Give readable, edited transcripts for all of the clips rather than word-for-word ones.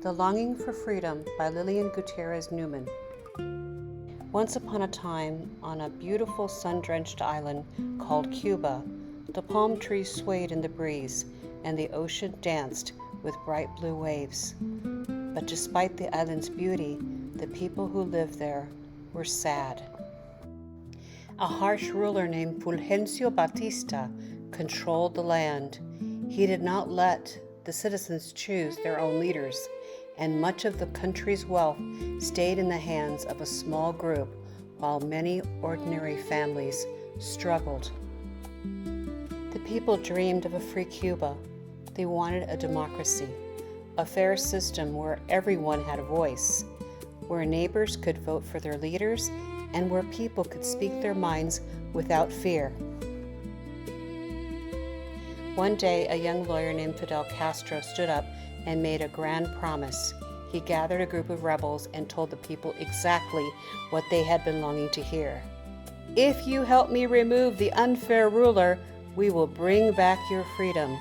The Longing for Freedom by LIllian Gutierrez Newman. Once upon a time, on a beautiful sun-drenched island called Cuba, the palm trees swayed in the breeze, and the ocean danced with bright blue waves. But despite the island's beauty, the people who lived there were sad. A harsh ruler named Fulgencio Batista controlled the land. He did not let the citizens choose their own leaders, and much of the country's wealth stayed in the hands of a small group, while many ordinary families struggled. The people dreamed of a free Cuba. They wanted a democracy, a fair system where everyone had a voice, where neighbors could vote for their leaders, and where people could speak their minds without fear. One day, a young lawyer named Fidel Castro stood up and made a grand promise. He gathered a group of rebels and told the people exactly what they had been longing to hear. "If you help me remove the unfair ruler, we will bring back your freedom.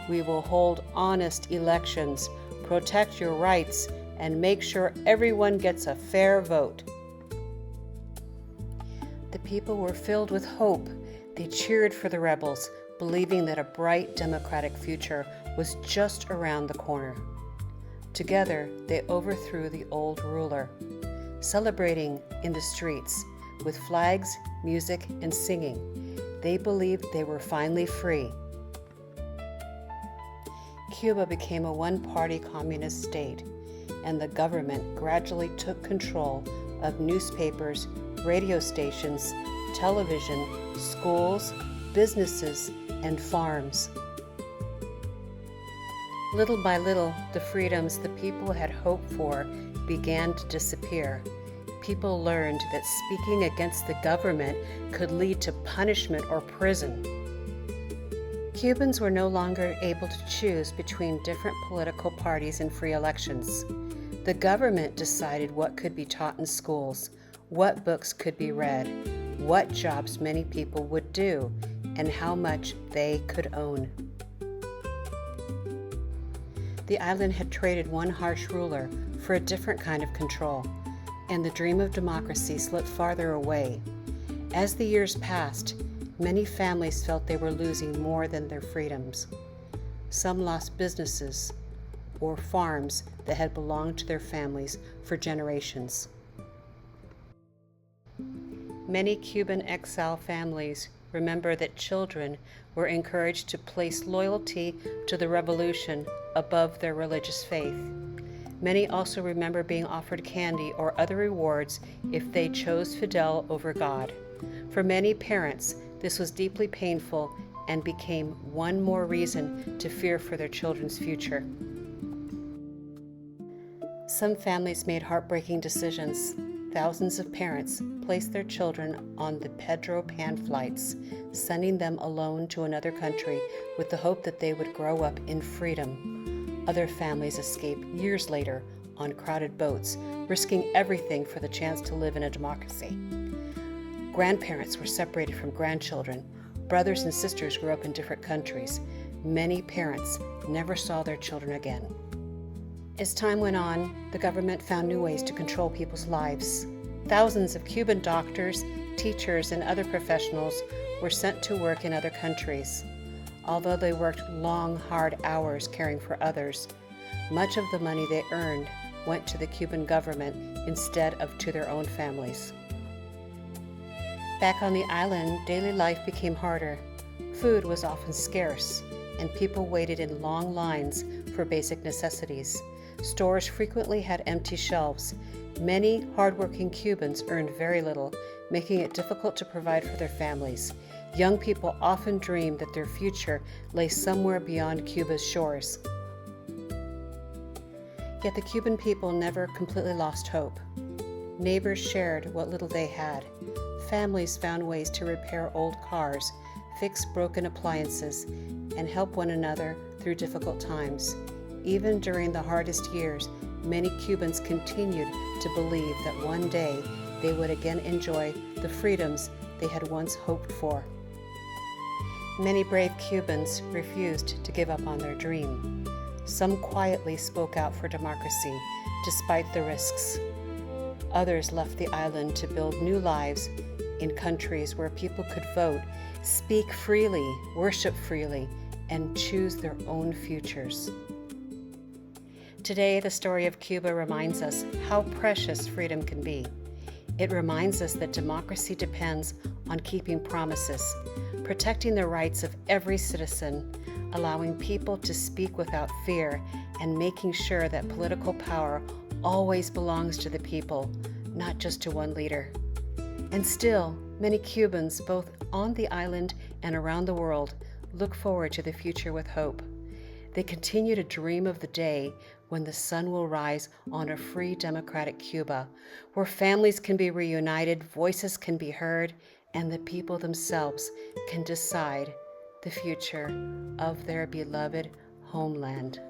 We will hold honest elections, protect your rights, and make sure everyone gets a fair vote." The people were filled with hope. They cheered for the rebels, believing that a bright democratic future was just around the corner. Together, they overthrew the old ruler, celebrating in the streets with flags, music, and singing. They believed they were finally free. Cuba became a one-party communist state, and the government gradually took control of newspapers, radio stations, television, schools, businesses, and farms. Little by little, the freedoms the people had hoped for began to disappear. People learned that speaking against the government could lead to punishment or prison. Cubans were no longer able to choose between different political parties in free elections. The government decided what could be taught in schools, what books could be read, what jobs many people would do, and how much they could own. The island had traded one harsh ruler for a different kind of control, and the dream of democracy slipped farther away. As the years passed, many families felt they were losing more than their freedoms. Some lost businesses or farms that had belonged to their families for generations. Many Cuban exile families remember that children were encouraged to place loyalty to the revolution above their religious faith. Many also remember being offered candy or other rewards if they chose Fidel over God. For many parents, this was deeply painful and became one more reason to fear for their children's future. Some families made heartbreaking decisions. Thousands of parents placed their children on the Pedro Pan flights, sending them alone to another country with the hope that they would grow up in freedom. Other families escaped years later on crowded boats, risking everything for the chance to live in a democracy. Grandparents were separated from grandchildren. Brothers and sisters grew up in different countries. Many parents never saw their children again. As time went on, the government found new ways to control people's lives. Thousands of Cuban doctors, teachers, and other professionals were sent to work in other countries. Although they worked long, hard hours caring for others, much of the money they earned went to the Cuban government instead of to their own families. Back on the island, daily life became harder. Food was often scarce, and people waited in long lines for basic necessities. Stores frequently had empty shelves. Many hardworking Cubans earned very little, making it difficult to provide for their families. Young people often dreamed that their future lay somewhere beyond Cuba's shores. Yet the Cuban people never completely lost hope. Neighbors shared what little they had. Families found ways to repair old cars, fix broken appliances, and help one another through difficult times. Even during the hardest years, many Cubans continued to believe that one day they would again enjoy the freedoms they had once hoped for. Many brave Cubans refused to give up on their dream. Some quietly spoke out for democracy, despite the risks. Others left the island to build new lives in countries where people could vote, speak freely, worship freely, and choose their own futures. Today, the story of Cuba reminds us how precious freedom can be. It reminds us that democracy depends on keeping promises, protecting the rights of every citizen, allowing people to speak without fear, and making sure that political power always belongs to the people, not just to one leader. And still, many Cubans, both on the island and around the world, look forward to the future with hope. They continue to dream of the day when the sun will rise on a free, democratic Cuba, where families can be reunited, voices can be heard, and the people themselves can decide the future of their beloved homeland.